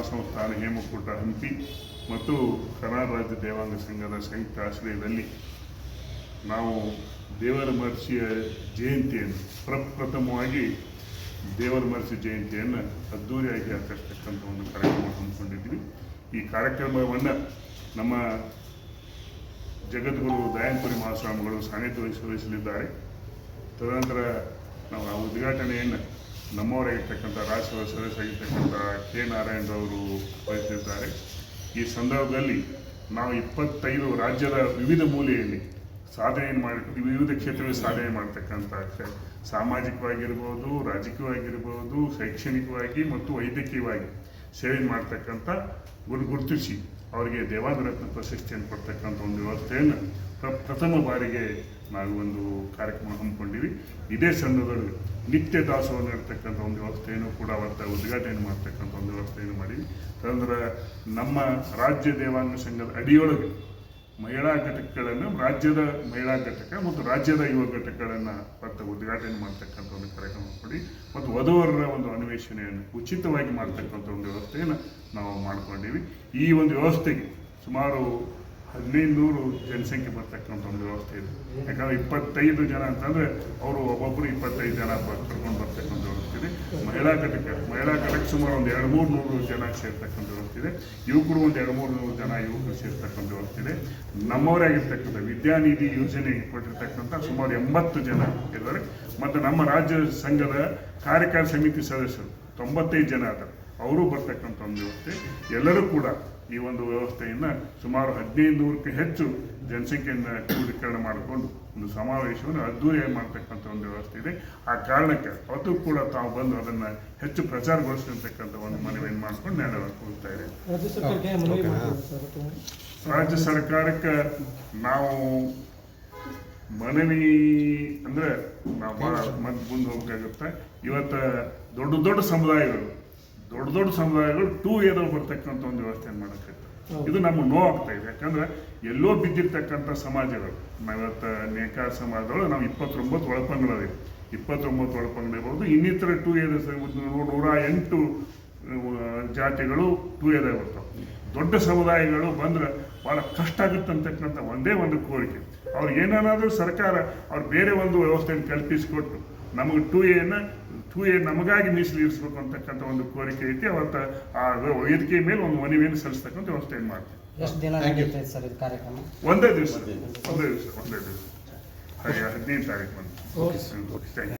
ಮಹಾಸಂಸ್ಥಾನ ಹೇಮಕೂಟ ಹಂಪಿ ಮತ್ತು ಕರ್ನಾಟಕ ರಾಜ್ಯ ದೇವಾಂಗ ಸಂಘದ ಸಂಯುಕ್ತ ಆಶ್ರಯದಲ್ಲಿ ನಾವು ದೇವರ ಮಹರ್ಷಿಯ ಜಯಂತಿಯನ್ನು ಪ್ರಪ್ರಥಮವಾಗಿ ದೇವರ ಮಹರ್ಷಿ ಜಯಂತಿಯನ್ನು ಅದ್ದೂರಿಯಾಗಿ ಆಚರಿಸ್ತಕ್ಕಂಥ ಒಂದು ಕಾರ್ಯಕ್ರಮ ಹಮ್ಮಿಕೊಂಡಿದ್ವಿ. ಈ ಕಾರ್ಯಕ್ರಮವನ್ನು ನಮ್ಮ ಜಗದ್ಗುರು ದಯಾನಪುರಿ ಮಹಾಸ್ವಾಮಿಗಳು ಸಾನ್ನಿಧ್ಯ ವಹಿಸಲಿದ್ದಾರೆ. ತದನಂತರ ನಾವು ಆ ಉದ್ಘಾಟನೆಯನ್ನು ನಮ್ಮವರಾಗಿರ್ತಕ್ಕಂಥ ರಾಜ್ಯಸಭಾ ಸದಸ್ಯರಾಗಿರ್ತಕ್ಕಂಥ ಕೆ ನಾರಾಯಣರವರು ವಹಿಸಲಿದ್ದಾರೆ. ಈ ಸಂದರ್ಭದಲ್ಲಿ ನಾವು 25 ರಾಜ್ಯದ ವಿವಿಧ ಮೂಲೆಯಲ್ಲಿ ಸಾಧನೆಯನ್ನು ವಿವಿಧ ಕ್ಷೇತ್ರಗಳಲ್ಲಿ ಸಾಧನೆ ಮಾಡ್ತಕ್ಕಂಥ ಸಾಮಾಜಿಕವಾಗಿರ್ಬೋದು, ರಾಜಕೀಯವಾಗಿರ್ಬೋದು, ಶೈಕ್ಷಣಿಕವಾಗಿ ಮತ್ತು ವೈದ್ಯಕೀಯವಾಗಿ ಸೇವೆ ಮಾಡ್ತಕ್ಕಂಥ ಗುರುತಿಸಿ ಅವರಿಗೆ ದೇವಾಂಗ ರತ್ನ ಪ್ರಶಸ್ತಿಯನ್ನು ಕೊಡ್ತಕ್ಕಂಥ ಒಂದು ವ್ಯವಸ್ಥೆಯನ್ನು ಪ್ರಥಮ ಬಾರಿಗೆ ನಾವು ಒಂದು ಕಾರ್ಯಕ್ರಮ ಹಮ್ಮಿಕೊಂಡಿವಿ. ಇದೇ ಸಂದರ್ಭದಲ್ಲಿ ನಿತ್ಯ ದಾಸೋಹ ಇರ್ತಕ್ಕಂಥ ಒಂದು ವ್ಯವಸ್ಥೆಯನ್ನು ಕೂಡ ಅವತ್ತು ಉದ್ಘಾಟನೆ ಮಾಡ್ತಕ್ಕಂಥ ಒಂದು ವ್ಯವಸ್ಥೆಯನ್ನು ಮಾಡಿವಿ. ಅಂದರೆ ನಮ್ಮ ರಾಜ್ಯ ದೇವಾಂಗ ಸಂಘದ ಅಡಿಯೊಳಗೆ ಮಹಿಳಾ ಘಟಕಗಳನ್ನು, ರಾಜ್ಯದ ಮಹಿಳಾ ಘಟಕ ಮತ್ತು ರಾಜ್ಯದ ಯುವ ಘಟಕಗಳನ್ನು ಮತ್ತು ಉದ್ಘಾಟನೆ ಮಾಡ್ತಕ್ಕಂಥ ಒಂದು ಕಾರ್ಯಕ್ರಮ ಕೊಡಿ ಮತ್ತು ವಧುವರರ ಒಂದು ಅನ್ವೇಷಣೆಯನ್ನು ಉಚಿತವಾಗಿ ಮಾಡ್ತಕ್ಕಂಥ ಒಂದು ವ್ಯವಸ್ಥೆಯನ್ನು ನಾವು ಮಾಡ್ಕೊಂಡಿವಿ. ಈ ಒಂದು ವ್ಯವಸ್ಥೆಗೆ ಸುಮಾರು 1500 ಜನಸಂಖ್ಯೆ ಬರ್ತಕ್ಕಂಥ ಒಂದು ವ್ಯವಸ್ಥೆ ಇದೆ. ಯಾಕಂದರೆ 25 ಜನ ಅಂತಂದರೆ ಅವರು ಒಬ್ಬೊಬ್ಬರು 25 ಜನ ಕರ್ಕೊಂಡು ಬರ್ತಕ್ಕಂಥ ವ್ಯವಸ್ಥೆ ಇದೆ. ಮಹಿಳಾ ಘಟಕ ಸುಮಾರು ಒಂದು 200-300 ಜನ ಸೇರ್ತಕ್ಕಂಥ ವ್ಯವಸ್ಥೆ ಇದೆ. ಯುವಕರು ಒಂದು 200-300 ಜನ ಯುವಕರು ಸೇರ್ತಕ್ಕಂಥ ವ್ಯವಸ್ಥೆ ಇದೆ. ನಮ್ಮವರೇ ಆಗಿರ್ತಕ್ಕಂಥ ವಿದ್ಯಾನಿಧಿ ಯೋಜನೆ ಕೊಟ್ಟಿರ್ತಕ್ಕಂಥ ಸುಮಾರು 80 ಜನ ಇದ್ದಾರೆ. ಮತ್ತು ನಮ್ಮ ರಾಜ್ಯ ಸಂಘದ ಕಾರ್ಯಕಾರಿ ಸಮಿತಿ ಸದಸ್ಯರು 95 ಜನ ಇದ್ದಾರೆ. ಅವರು ಬರ್ತಕ್ಕಂಥ ಒಂದು ವ್ಯವಸ್ಥೆ. ಎಲ್ಲರೂ ಕೂಡ ಈ ಒಂದು ವ್ಯವಸ್ಥೆಯನ್ನು ಸುಮಾರು 1500ಕ್ಕೂ ಹೆಚ್ಚು ಜನಸಂಖ್ಯೆಯನ್ನು ಕ್ರೋಢೀಕರಣ ಮಾಡಿಕೊಂಡು ಒಂದು ಸಮಾವೇಶವನ್ನು ಅದ್ದೂರಿಯಾಗಿ ಮಾಡ್ತಕ್ಕಂಥ ಒಂದು ವ್ಯವಸ್ಥೆ ಇದೆ. ಆ ಕಾರಣಕ್ಕೆ ಅವತ್ತು ಕೂಡ ತಾವು ಬಂದು ಅದನ್ನು ಹೆಚ್ಚು ಪ್ರಚಾರಗೊಳಿಸಿರ್ತಕ್ಕಂಥ ಒಂದು ಮನವಿಯನ್ನು ಮಾಡ್ಕೊಂಡು ನಡೆದುಕೊಳ್ತಾ ಇದೆ. ರಾಜ್ಯ ಸರ್ಕಾರಕ್ಕೆ ನಾವು ಮನವಿ ಅಂದರೆ ನಾವು ಭಾಳ ಮುಂದೆ ಹೋಗಬೇಕಾಗುತ್ತೆ. ಇವತ್ತು ದೊಡ್ಡ ಸಮುದಾಯಗಳು 2 ಎದಲ್ಲಿ ಬರ್ತಕ್ಕಂಥ ಒಂದು ವ್ಯವಸ್ಥೆಯನ್ನು ಮಾಡೋಕ್ಕೆ ಇದು ನಮಗೆ ನೋವಾಗ್ತಾ ಇದೆ. ಯಾಕಂದ್ರೆ ಎಲ್ಲೋ ಬಿದ್ದಿರ್ತಕ್ಕಂಥ ಸಮಾಜಗಳು ನಾವಿವತ್ತು ನೇಕಾರ ಸಮಾಜದೊಳಗೆ ನಾವು 29 ಒಳಪಂಗಗಳಿವೆ. 29 ಒಳಪಂಗಲಿರ್ಬೋದು. ಇನ್ನಿತರ 2 ಎದ 108 ಜಾತಿಗಳು 2 ಎದಾಗ ಬರ್ತಾವೆ. ದೊಡ್ಡ ಸಮುದಾಯಗಳು ಬಂದ್ರೆ ಭಾಳ ಕಷ್ಟ ಆಗುತ್ತೆ ಅಂತಕ್ಕಂಥ ಒಂದೇ ಒಂದು ಕೋರಿಕೆ. ಅವ್ರಿಗೆ ಏನಾದರೂ ಸರ್ಕಾರ ಅವ್ರು ಬೇರೆ ಒಂದು ವ್ಯವಸ್ಥೆಯನ್ನು ಕಲ್ಪಿಸಿಕೊಟ್ಟು ನಮಗೆ 2 ಎ ನಮಗಾಗಿ ಮೀಸಲಿರಿಸಬೇಕು ಅಂತಕ್ಕಂಥ ಒಂದು ಕೋರಿಕೆ ಐತಿ. ಅವತ್ತು ಆ ವೇದಿಕೆ ಮೇಲೆ ಒಂದು ಮನವಿಯನ್ನು ಸಲ್ಲಿಸ್ತಕ್ಕಂಥ ವ್ಯವಸ್ಥೆಯನ್ನು ಮಾಡ್ತೀವಿ. ಒಂದೇ ದಿವಸ 15 ತಾರೀಕು ಬಂದು.